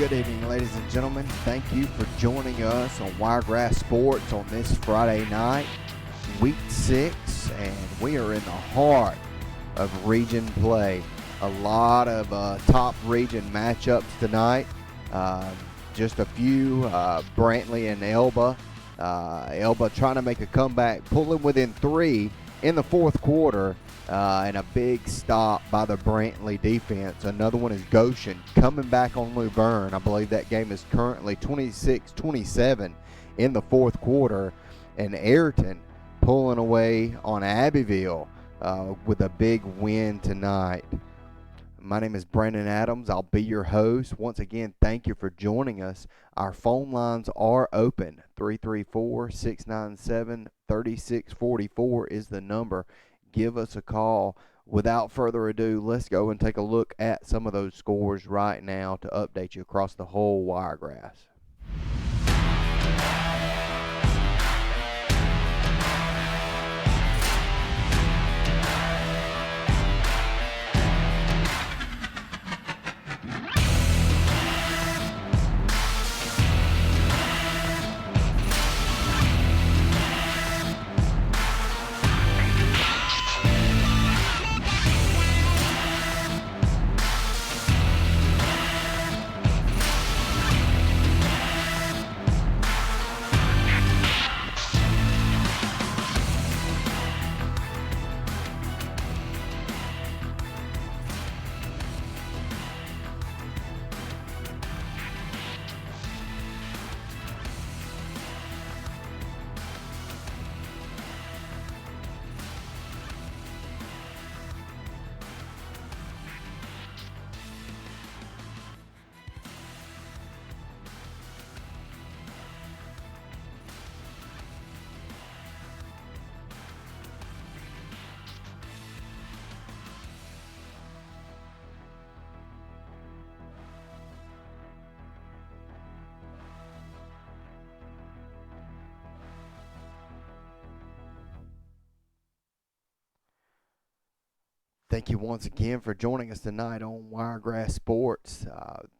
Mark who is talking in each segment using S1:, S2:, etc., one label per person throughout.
S1: Good evening, ladies and gentlemen. Thank you for joining us on Wiregrass Sports on this Friday night, Week 6, and we are in the heart of region play. A lot of top region matchups tonight. Just a few, Brantley and Elba. Elba trying to make a comeback, pulling within 3 in the fourth quarter. And a big stop by the Brantley defense. Another one is Goshen coming back on Luverne. I believe that game is currently 26-27 in the fourth quarter. And Ayrton pulling away on Abbeville with a big win tonight. My name is Brandon Adams. I'll be your host. Once again, thank you for joining us. Our phone lines are open. 334-697-3644 is the number. Give us a call. Without further ado, let's go and take a look at some of those scores right now to update you across the whole Wiregrass. Thank you once again for joining us tonight on Wiregrass Sports.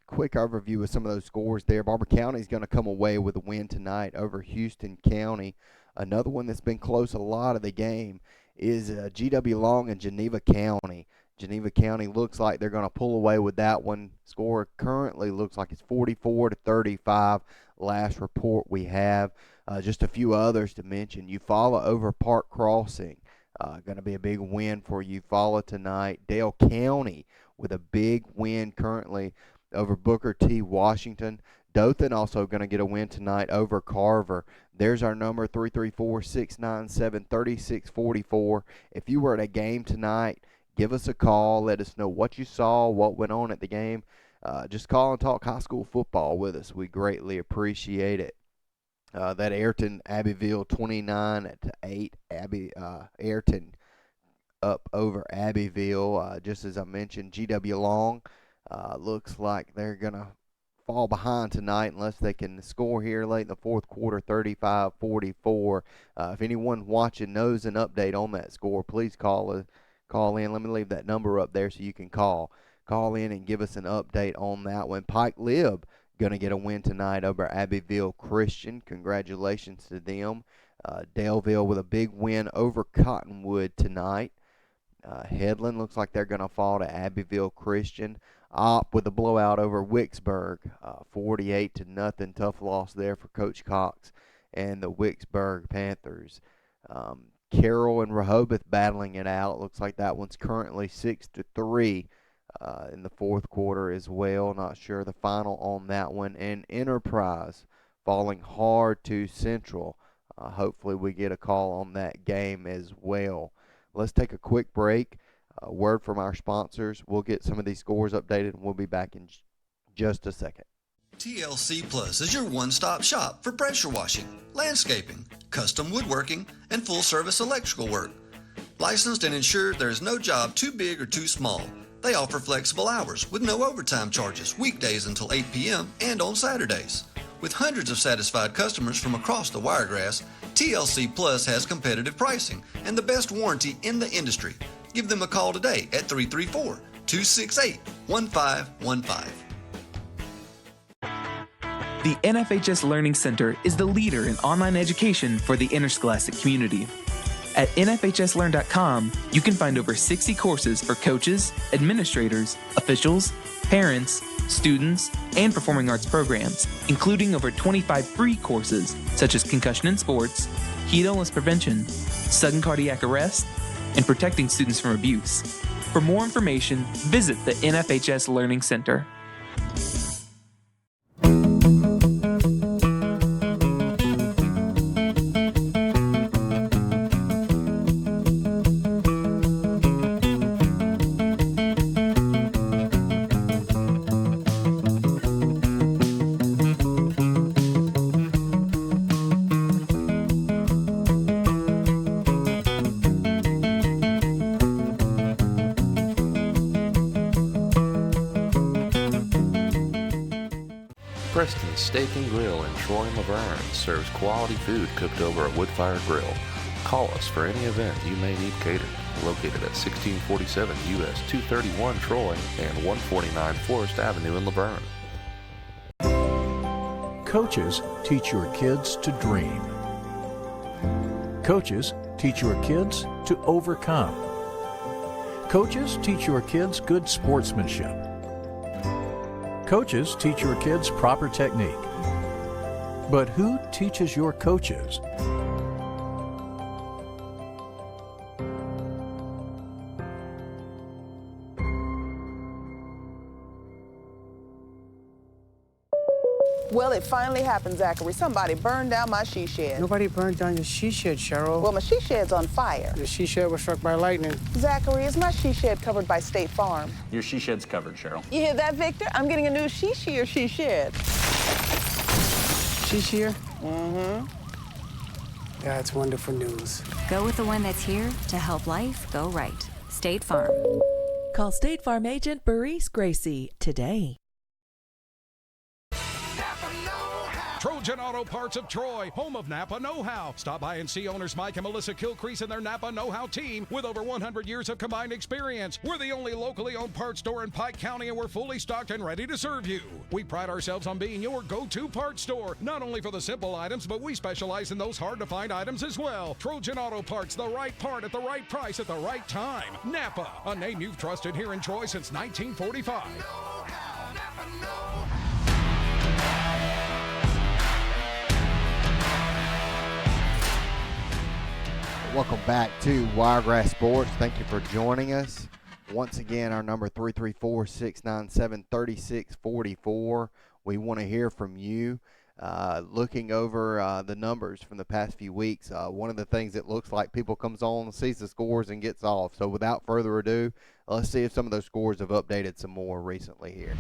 S1: Quick overview of some of those scores there. Barber County is going to come away with a win tonight over Houston County. Another one that's been close a lot of the game is GW Long and Geneva County. Geneva County looks like they're going to pull away with that one. Score currently looks like it's 44-35. Last report we have. Just a few others to mention. Eufaula over Park Crossing. Going to be a big win for Eufaula tonight. Dale County with a big win currently over Booker T. Washington. Dothan also going to get a win tonight over Carver. There's our number, 334-697-3644. If you were at a game tonight, give us a call. Let us know what you saw, what went on at the game. Just call and talk high school football with us. We greatly appreciate it. That Ayrton Abbeville 29-8. Ayrton up over Abbeville. Just as I mentioned, GW Long looks like they're gonna fall behind tonight unless they can score here late in the fourth quarter, 35-44. If anyone watching knows an update on that score, please call in. Let me leave that number up there so you can call in and give us an update on that one. Pike Lib going to get a win tonight over Abbeville Christian. Congratulations to them. Daleville with a big win over Cottonwood tonight. Headland looks like they're going to fall to Abbeville Christian. Opp with a blowout over Wicksburg, 48-0. Tough loss there for Coach Cox and the Wicksburg Panthers. Carroll and Rehoboth battling it out. Looks like that one's currently 6-3. In the fourth quarter as well. Not sure the final on that one. And Enterprise falling hard to Central. Hopefully we get a call on that game as well. Let's take a quick break. A word from our sponsors. We'll get some of these scores updated and we'll be back in just a second.
S2: TLC Plus is your one-stop shop for pressure washing, landscaping, custom woodworking, and full-service electrical work. Licensed and insured, there is no job too big or too small. They offer flexible hours with no overtime charges, weekdays until 8 p.m. and on Saturdays. With hundreds of satisfied customers from across the Wiregrass, TLC Plus has competitive pricing and the best warranty in the industry. Give them a call today at 334-268-1515.
S3: The NFHS Learning Center is the leader in online education for the interscholastic community. At nfhslearn.com, you can find over 60 courses for coaches, administrators, officials, parents, students, and performing arts programs, including over 25 free courses such as concussion in sports, heat illness prevention, sudden cardiac arrest, and protecting students from abuse. For more information, visit the NFHS Learning Center.
S4: Preston's Steak and Grill in Troy and Laverne serves quality food cooked over a wood-fired grill. Call us for any event you may need catered. Located at 1647 US 231 Troy and 149 Forest Avenue in Laverne.
S5: Coaches teach your kids to dream. Coaches teach your kids to overcome. Coaches teach your kids good sportsmanship. Coaches teach your kids proper technique. But who teaches your coaches?
S6: Well, it finally happened, Zachary. Somebody burned down my she shed.
S7: Nobody burned down your she shed, Cheryl.
S6: Well, my she shed's on fire.
S7: The she shed was struck by lightning.
S6: Zachary, is my she shed covered by State Farm?
S8: Your she shed's covered, Cheryl.
S6: You hear that, Victor? I'm getting a new she shed.
S7: She shear?
S6: Mm-hmm.
S7: That's wonderful news.
S9: Go with the one that's here to help life go right. State Farm.
S10: Call State Farm agent Burrise Gracie today.
S11: Trojan Auto Parts of Troy, home of Napa Know-How. Stop by and see owners Mike and Melissa Kilcrease and their Napa Know-How team with over 100 years of combined experience. We're the only locally owned parts store in Pike County, and we're fully stocked and ready to serve you. We pride ourselves on being your go-to parts store, not only for the simple items, but we specialize in those hard-to-find items as well. Trojan Auto Parts, the right part at the right price at the right time. Napa, a name you've trusted here in Troy since 1945.
S1: Welcome back to Wiregrass Sports. Thank you for joining us. Once again, our number 334-697-3644. We want to hear from you. Looking over the numbers from the past few weeks, one of the things that looks like people comes on, sees the scores, and gets off. So without further ado, let's see if some of those scores have updated some more recently here.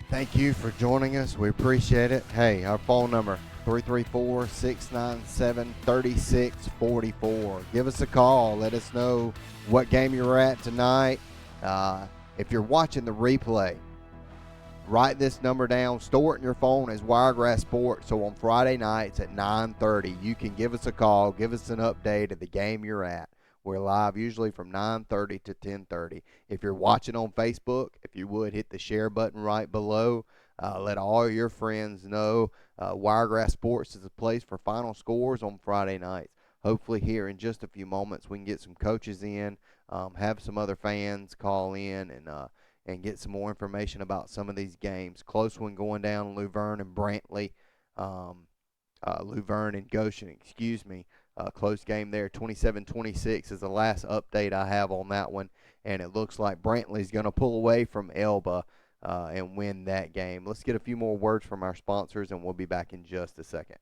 S1: Thank you for joining us. We appreciate it. Hey, our phone number, 334-697-3644. Give us a call. Let us know what game you're at tonight. If you're watching the replay, write this number down. Store it in your phone as Wiregrass Sports. So on Friday nights at 9:30, you can give us a call. Give us an update of the game you're at. We're live usually from 9:30 to 10:30. If you're watching on Facebook, if you would, hit the share button right below. Let all your friends know Wiregrass Sports is a place for final scores on Friday nights. Hopefully here in just a few moments we can get some coaches in, have some other fans call in, and get some more information about some of these games. Close one going down, Luverne and Brantley. Luverne and Goshen, excuse me. Close game there, 27-26 is the last update I have on that one. And it looks like Brantley's going to pull away from Elba and win that game. Let's get a few more words from our sponsors, and we'll be back in just a second.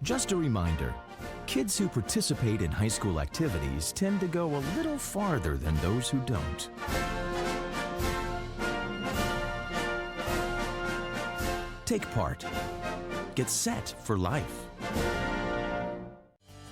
S8: Just a reminder, kids who participate in high school activities tend to go a little farther than those who don't. Take part. Get set for life.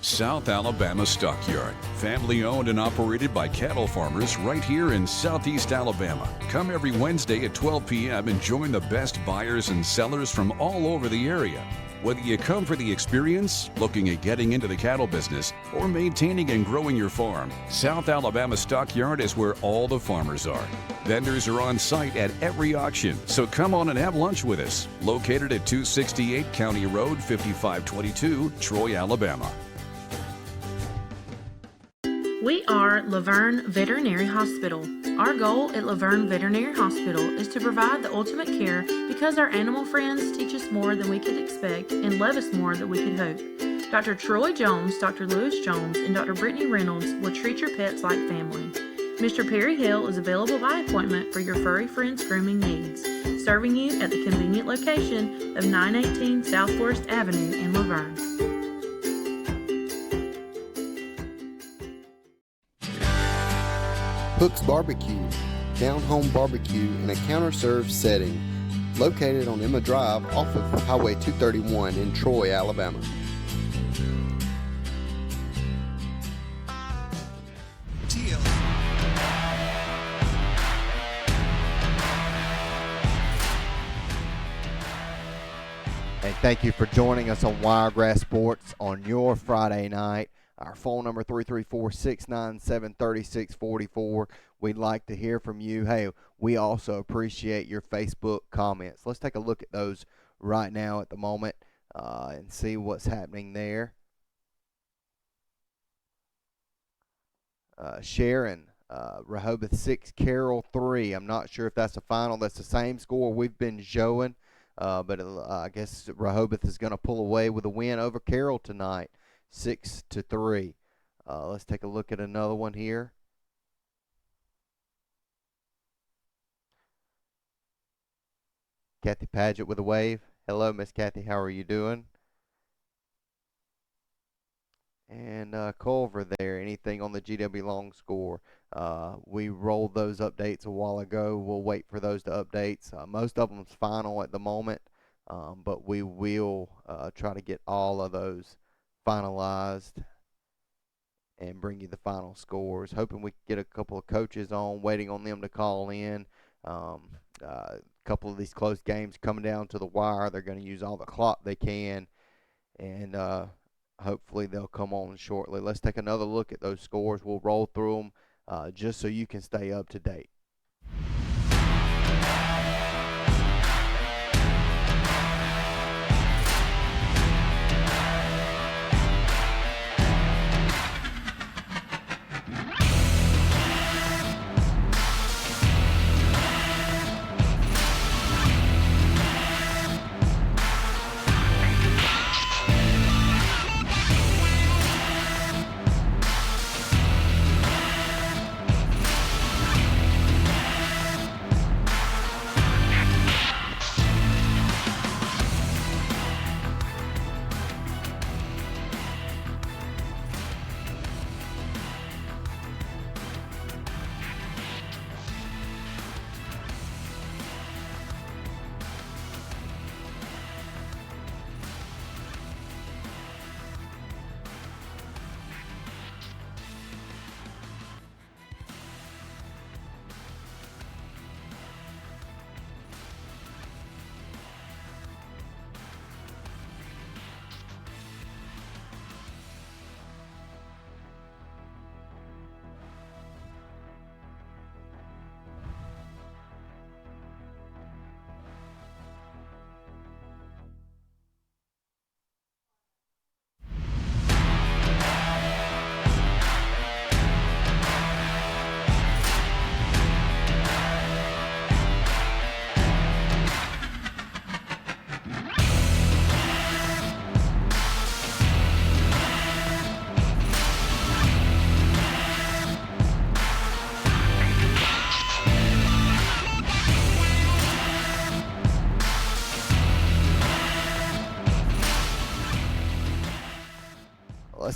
S12: South Alabama Stockyard, family owned and operated by cattle farmers right here in Southeast Alabama. Come every Wednesday at 12 p.m. and join the best buyers and sellers from all over the area. Whether you come for the experience, looking at getting into the cattle business, or maintaining and growing your farm, South Alabama Stockyard is where all the farmers are. Vendors are on site at every auction, so come on and have lunch with us. Located at 268 County Road 5522, Troy, Alabama.
S13: We are Laverne Veterinary Hospital. Our goal at Laverne Veterinary Hospital is to provide the ultimate care because our animal friends teach us more than we could expect and love us more than we could hope. Dr. Troy Jones, Dr. Lewis Jones, and Dr. Brittany Reynolds will treat your pets like family. Mr. Perry Hill is available by appointment for your furry friends' grooming needs, serving you at the convenient location of 918 South Forest Avenue in Laverne.
S14: Hook's Barbecue, down-home barbecue in a counter-served setting, located on Emma Drive off of Highway 231 in Troy, Alabama.
S1: And thank you for joining us on Wiregrass Sports on your Friday night. Our phone number, 334-697-3644. We'd like to hear from you. Hey, we also appreciate your Facebook comments. Let's take a look at those right now at the moment and see what's happening there. Sharon, Rehoboth 6, Carroll 3. I'm not sure if that's the final. That's the same score we've been showing, but I guess Rehoboth is going to pull away with a win over Carroll tonight. 6-3. Let's take a look at another one here. Kathy Paget with a wave. Hello, Miss Kathy. How are you doing? And Culver there. Anything on the GW Long score? We rolled those updates a while ago. We'll wait for those to updates. Most of them's final at the moment, but we will try to get all of those finalized and bring you the final scores. Hoping we can get a couple of coaches on, waiting on them to call in. A couple of these close games coming down to the wire. They're going to use all the clock they can, and hopefully they'll come on shortly. Let's take another look at those scores. We'll roll through them just so you can stay up to date.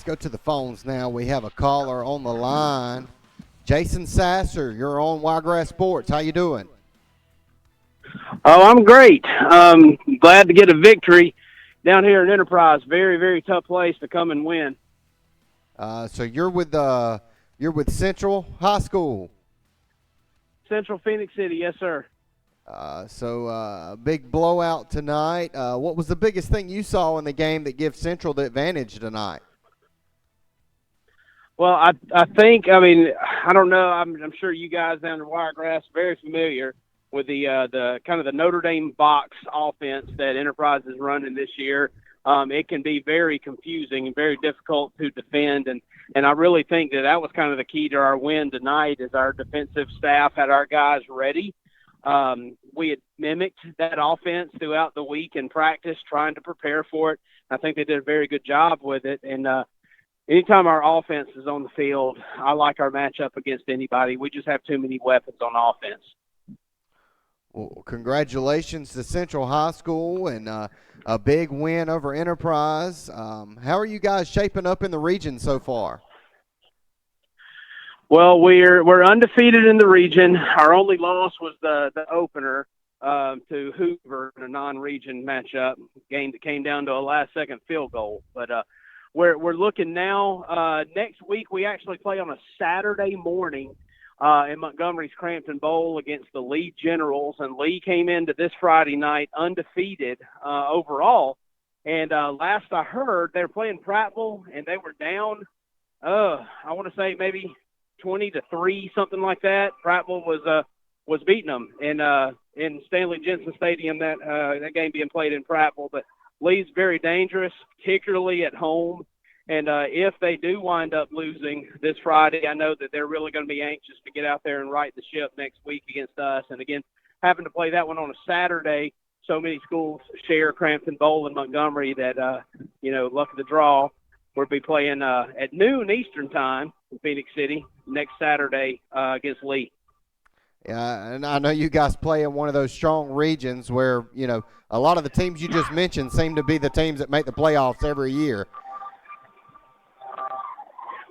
S1: go to the phones now. We have a caller on the line. Jason Sasser, you're on Wiregrass Sports. How you doing?
S15: Oh, I'm great. Glad to get a victory down here in Enterprise. Very, very tough place to come and win.
S1: So you're with Central High School.
S15: Central Phoenix City, yes, sir.
S1: So big blowout tonight. What was the biggest thing you saw in the game that gives Central the advantage tonight?
S15: Well, I think, I mean, I don't know. I'm sure you guys down in Wiregrass are very familiar with the kind of the Notre Dame box offense that Enterprise is running this year. It can be very confusing and very difficult to defend, and I really think that was kind of the key to our win tonight. Is our defensive staff had our guys ready. We had mimicked that offense throughout the week in practice, trying to prepare for it. I think they did a very good job with it, and anytime our offense is on the field, I like our matchup against anybody. We just have too many weapons on offense.
S1: Well, congratulations to Central High School and a big win over Enterprise. How are you guys shaping up in the region so far?
S15: Well, we're undefeated in the region. Our only loss was the opener to Hoover in a non-region matchup game that came down to a last-second field goal. But we're looking now. Next week we actually play on a Saturday morning in Montgomery's Crampton Bowl against the Lee Generals, and Lee came into this Friday night undefeated overall. And last I heard, they were playing Prattville, and they were down. I want to say maybe 20-3, something like that. Prattville was beating them in Stanley Jensen Stadium. That game being played in Prattville, but Lee's very dangerous, particularly at home. And if they do wind up losing this Friday, I know that they're really going to be anxious to get out there and right the ship next week against us. And, again, having to play that one on a Saturday, so many schools share Crampton Bowl in Montgomery that, luck of the draw, we'll be playing at noon Eastern time in Phoenix City next Saturday against Lee.
S1: Yeah, and I know you guys play in one of those strong regions where, a lot of the teams you just mentioned seem to be the teams that make the playoffs every year.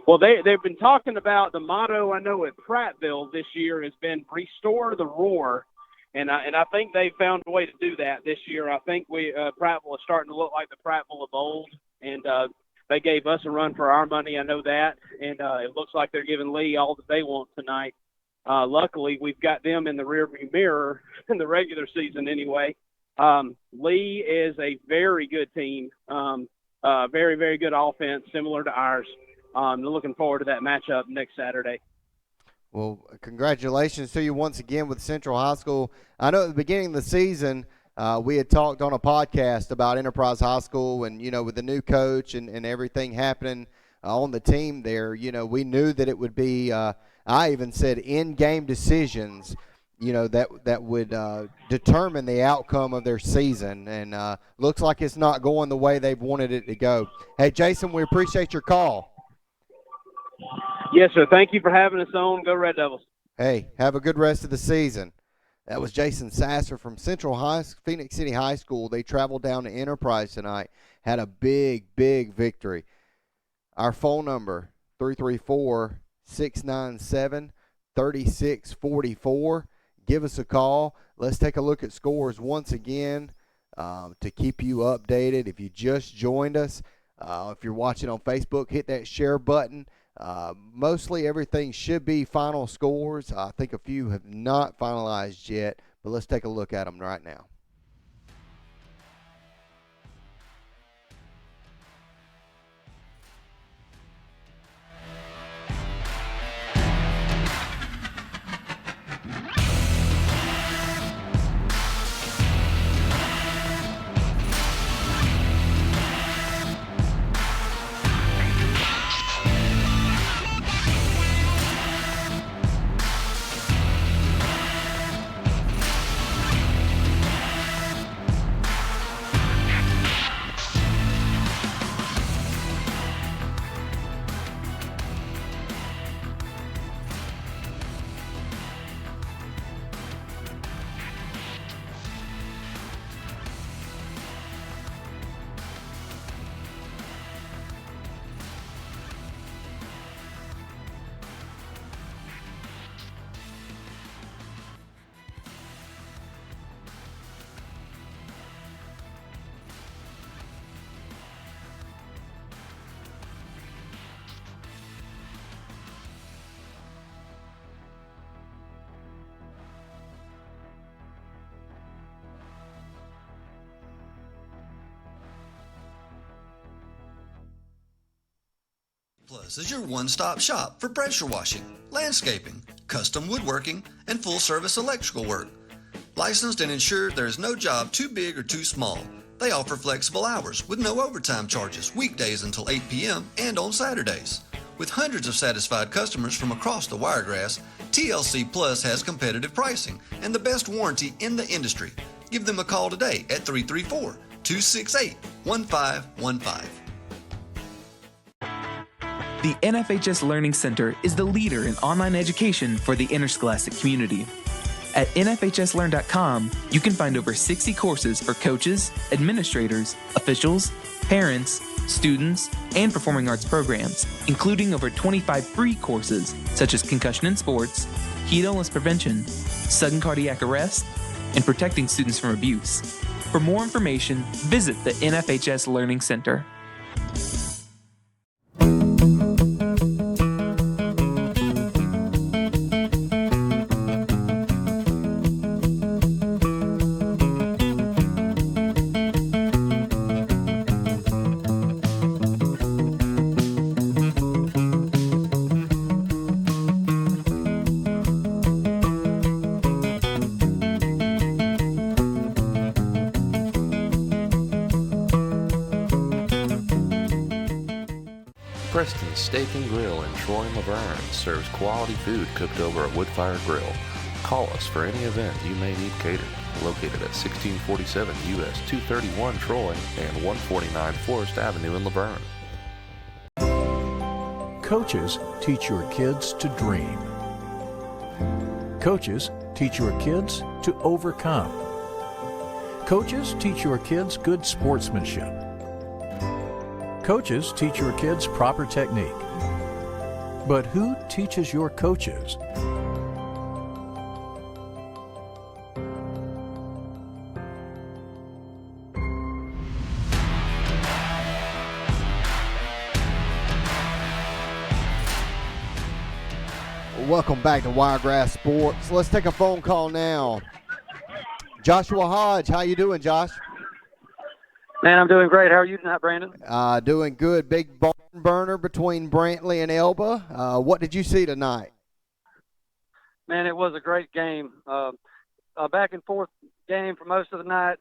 S15: Well, they've been talking about the motto, I know, at Prattville this year has been restore the roar, and I think they found a way to do that this year. I think Prattville is starting to look like the Prattville of old, and they gave us a run for our money, I know that, and it looks like they're giving Lee all that they want tonight. Luckily, we've got them in the rearview mirror in the regular season anyway. Lee is a very good team, very, very good offense, similar to ours. Looking forward to that matchup next Saturday.
S1: Well, congratulations to you once again with Central High School. I know at the beginning of the season we had talked on a podcast about Enterprise High School and, with the new coach and everything happening on the team there, we knew that it would be, I even said in-game decisions, that would determine the outcome of their season. And looks like it's not going the way they've wanted it to go. Hey, Jason, we appreciate your call.
S15: Yes, sir. Thank you for having us on. Go Red Devils.
S1: Hey, have a good rest of the season. That was Jason Sasser from Phoenix City High School. They traveled down to Enterprise tonight, had a big, big victory. Our phone number, 334-697-3644. Give us a call. Let's take a look at scores once again to keep you updated. If you just joined us, if you're watching on Facebook, hit that share button. Mostly everything should be final scores. I think a few have not finalized yet, but let's take a look at them right now.
S2: Plus is your one-stop shop for pressure washing, landscaping, custom woodworking, and full-service electrical work. Licensed and insured, there is no job too big or too small. They offer flexible hours with no overtime charges, weekdays until 8 p.m. and on Saturdays. With hundreds of satisfied customers from across the Wiregrass, TLC Plus has competitive pricing and the best warranty in the industry. Give them a call today at 334-268-1515.
S3: The NFHS Learning Center is the leader in online education for the interscholastic community. At NFHSLearn.com, you can find over 60 courses for coaches, administrators, officials, parents, students, and performing arts programs, including over 25 free courses such as concussion in sports, heat illness prevention, sudden cardiac arrest, and protecting students from abuse. For more information, visit the NFHS Learning Center.
S4: Preston's Steak and Grill in Troy and Laverne serves quality food cooked over a wood-fired grill. Call us for any event you may need catered. Located at 1647 US 231 Troy and 149 Forest Avenue in Laverne.
S5: Coaches teach your kids to dream. Coaches teach your kids to overcome. Coaches teach your kids good sportsmanship. Coaches teach your kids proper technique. But who teaches your coaches?
S1: Welcome back to Wiregrass Sports. Let's take a phone call now. Joshua Hodge, how you doing, Josh?
S16: Man, I'm doing great. How are you tonight, Brandon?
S1: Doing good. Big barn burner between Brantley and Elba. What did you see tonight?
S16: Man, it was a great game. A back and forth game for most of the night.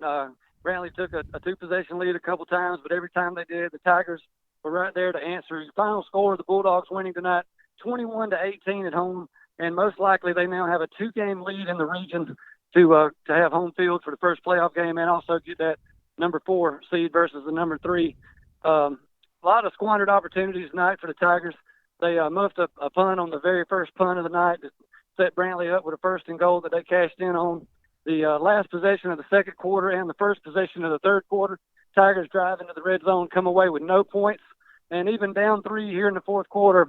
S16: Brantley took a two-possession lead a couple times, but every time they did, the Tigers were right there to answer. The final score, the Bulldogs winning tonight, 21-18 at home, and most likely they now have a two-game lead in the region to have home field for the first playoff game and also get that number 4 seed versus the number 3. A lot of squandered opportunities tonight for the Tigers. They muffed a punt on the very first punt of the night to set Brantley up with a 1st and goal that they cashed in on. The last possession of the second quarter and the first possession of the third quarter, Tigers drive into the red zone, come away with no points, and even down 3 here in the fourth quarter.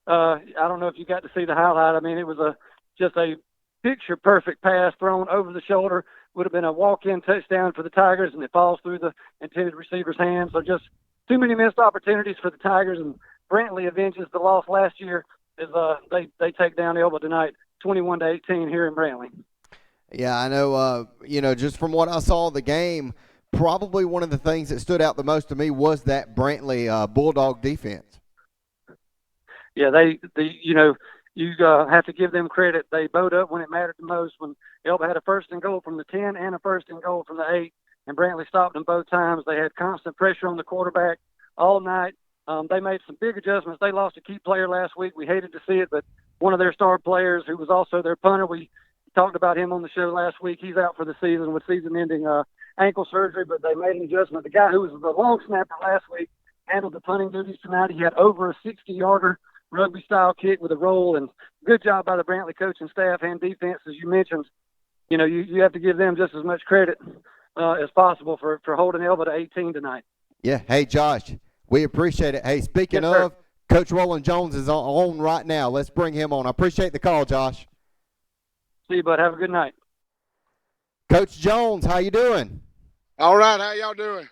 S16: I don't know if you got to see the highlight. I mean, it was just a picture-perfect pass thrown over the shoulder. Would have been a walk-in touchdown for the Tigers, and it falls through the intended receiver's hands. So just too many missed opportunities for the Tigers, and Brantley avenges the loss last year as they take down Elba tonight, 21-18 here in Brantley.
S1: Yeah, I know. Just from what I saw of the game, probably one of the things that stood out the most to me was that Brantley Bulldog defense.
S16: Yeah, you have to give them credit. They bowed up when it mattered the most. When Elba had a 1st and goal from the 10 and a 1st and goal from the 8, and Brantley stopped them both times. They had constant pressure on the quarterback all night. They made some big adjustments. They lost a key player last week. We hated to see it, but one of their star players, who was also their punter, we talked about him on the show last week. He's out for the season with season-ending ankle surgery, but they made an adjustment. The guy who was the long snapper last week handled the punting duties tonight. He had over a 60-yarder rugby-style kick with a roll, and good job by the Brantley coaching staff and defense, as you mentioned. You have to give them just as much credit as possible for holding Elba to 18 tonight.
S1: Yeah. Hey, Josh, we appreciate it. Hey, speaking
S16: Yes,
S1: of, Coach Roland Jones is on right now. Let's bring him on. I appreciate the call, Josh.
S16: See you, bud. Have a good night.
S1: Coach Jones, how you doing?
S17: All right. How y'all doing?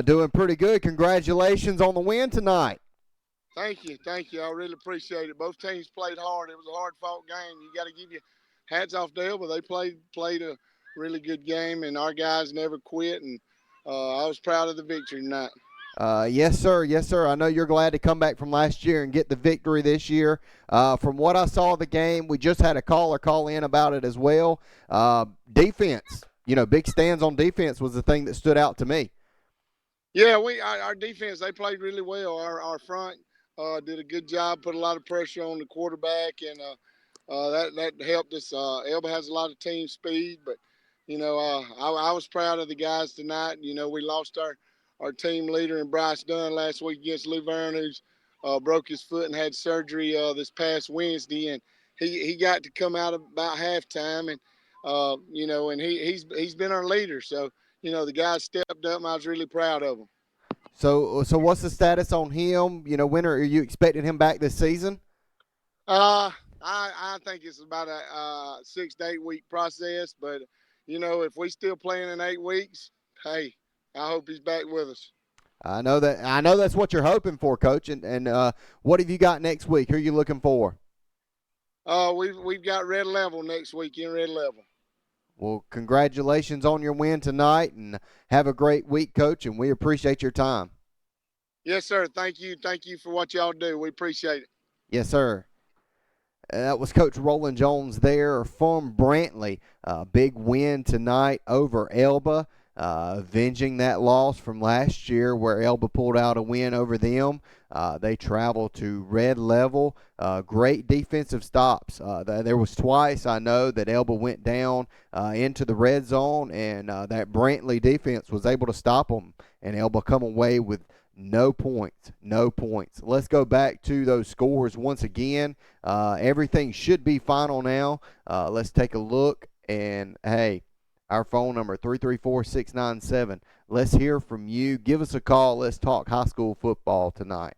S1: Doing pretty good. Congratulations on the win tonight.
S17: Thank you. I really appreciate it. Both teams played hard. It was a hard-fought game. You got to give you hats off to Elba. They played a really good game, and our guys never quit, and I was proud of the victory tonight.
S1: Yes, sir. Yes, sir. I know you're glad to come back from last year and get the victory this year. From what I saw of the game, we just had a caller call in about it as well. Defense, big stands on defense was the thing that stood out to me.
S17: Yeah, our defense, they played really well. Our front did a good job, put a lot of pressure on the quarterback, and that helped us. Elba has a lot of team speed, but I was proud of the guys tonight. We lost our team leader in Bryce Dunn last week against Luverne, who's broke his foot and had surgery this past Wednesday, and he got to come out about halftime, and and he's been our leader. So the guys stepped up, and I was really proud of them.
S1: So what's the status on him? When are you expecting him back this season?
S17: I think it's about a 6 to 8 week process, but if we still playing in 8 weeks, hey, I hope he's back with us.
S1: I know that's what you're hoping for, Coach. And what have you got next week? Who are you looking for?
S17: We've got Red Level next week in Red Level.
S1: Well, congratulations on your win tonight, and have a great week, Coach, and we appreciate your time.
S17: Yes, sir. Thank you. Thank you for what y'all do. We appreciate it.
S1: Yes, sir. That was Coach Roland Jones there from Brantley. Big win tonight over Elba, avenging that loss from last year where Elba pulled out a win over them. They travel to Red Level. Great defensive stops. There was twice, I know, that Elba went down into the red zone, and that Brantley defense was able to stop them, and Elba come away with no points. Let's go back to those scores once again. Everything should be final now. Let's take a look, and hey, our phone number 334-697. Let's hear from you. Give us a call. Let's talk high school football tonight.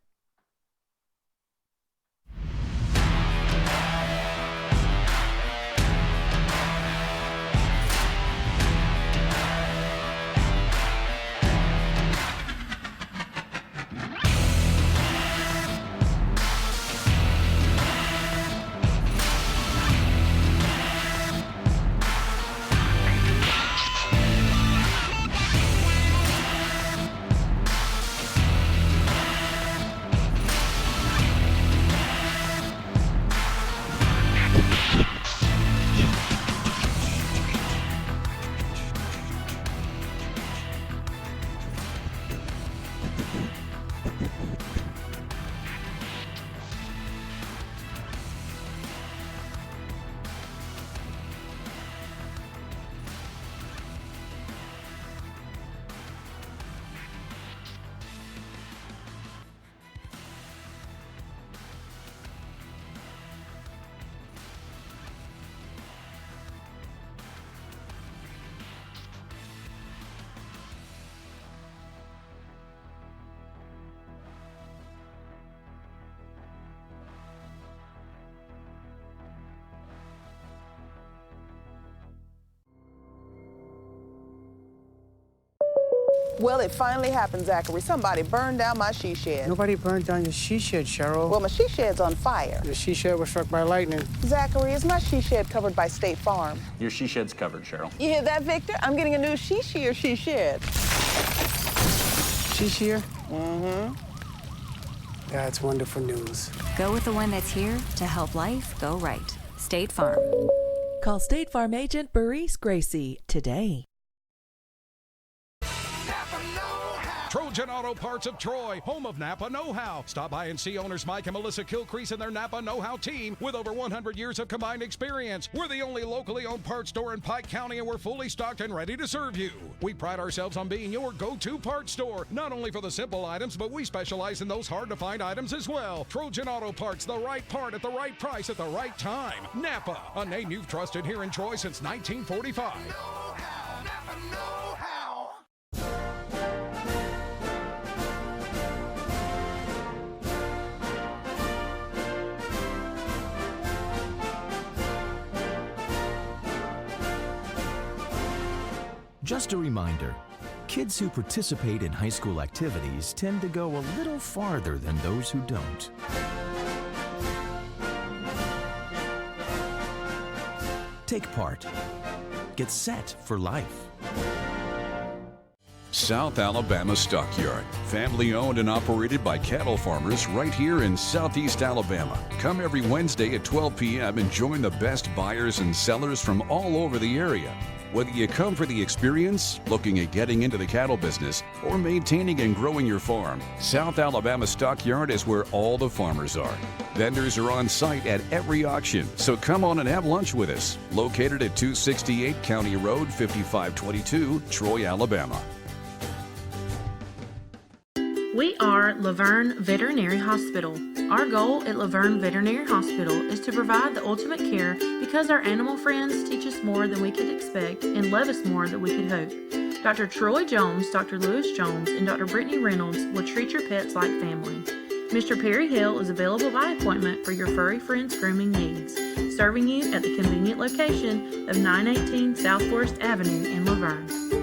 S6: Well, it finally happened, Zachary. Somebody burned down my she shed.
S7: Nobody burned down your she shed, Cheryl.
S6: Well, my she shed's on fire.
S7: The she shed was struck by lightning.
S6: Zachary, is my she shed covered by State Farm?
S18: Your she shed's covered, Cheryl.
S6: You hear that, Victor? I'm getting a new she shed.
S7: She shed?
S6: Mm-hmm.
S7: That's wonderful news.
S9: Go with the one that's here to help life go right. State Farm.
S10: Call State Farm agent Burrise Gracie today.
S11: Trojan Auto Parts of Troy, home of Napa Know-How. Stop by and see owners Mike and Melissa Kilcrease and their Napa Know-How team with over 100 years of combined experience. We're the only locally owned parts store in Pike County, and we're fully stocked and ready to serve you. We pride ourselves on being your go-to parts store, not only for the simple items, but we specialize in those hard-to-find items as well. Trojan Auto Parts, the right part at the right price at the right time. Napa, a name you've trusted here in Troy since 1945.
S19: Napa Know-How.
S8: Just a reminder, kids who participate in high school activities tend to go a little farther than those who don't. Take part. Get set for life.
S12: South Alabama Stockyard, family owned and operated by cattle farmers right here in Southeast Alabama. Come every Wednesday at 12 p.m. and join the best buyers and sellers from all over the area. Whether you come for the experience, looking at getting into the cattle business, or maintaining and growing your farm, South Alabama Stockyard is where all the farmers are. Vendors are on site at every auction, so come on and have lunch with us. Located at 268 County Road 5522, Troy, Alabama.
S13: We are Laverne Veterinary Hospital. Our goal at Laverne Veterinary Hospital is to provide the ultimate care because our animal friends teach us more than we could expect and love us more than we could hope. Dr. Troy Jones, Dr. Lewis Jones, and Dr. Brittany Reynolds will treat your pets like family. Mr. Perry Hill is available by appointment for your furry friends' grooming needs, serving you at the convenient location of 918 South Forest Avenue in Laverne.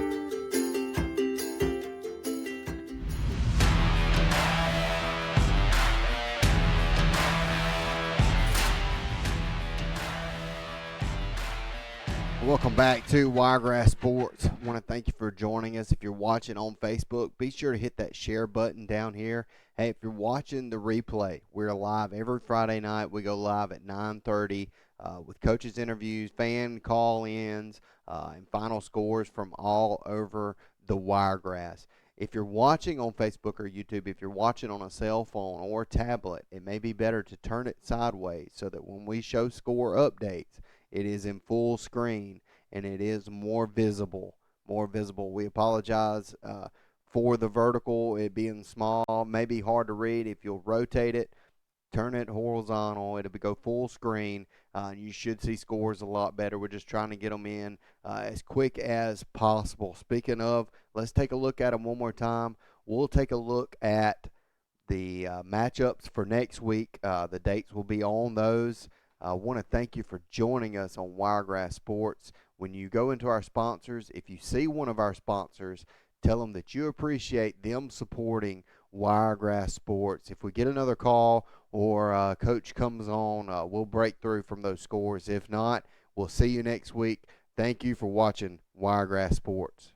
S1: Welcome back to Wiregrass Sports. I want to thank you for joining us. If you're watching on Facebook, be sure to hit that share button down here. Hey, if you're watching the replay, we're live every Friday night. We go live at 9:30 with coaches' interviews, fan call-ins, and final scores from all over the Wiregrass. If you're watching on Facebook or YouTube, if you're watching on a cell phone or tablet, it may be better to turn it sideways so that when we show score updates, it is in full screen and it is more visible. We apologize for the vertical, it being small, maybe hard to read. If you'll rotate it, turn it horizontal, it'll go full screen. You should see scores a lot better. We're just trying to get them in as quick as possible. Speaking of, let's take a look at them one more time. We'll take a look at the matchups for next week. The dates will be on those. I want to thank you for joining us on Wiregrass Sports. When you go into our sponsors, if you see one of our sponsors, tell them that you appreciate them supporting Wiregrass Sports. If we get another call or coach comes on, we'll break through from those scores. If not, we'll see you next week. Thank you for watching Wiregrass Sports.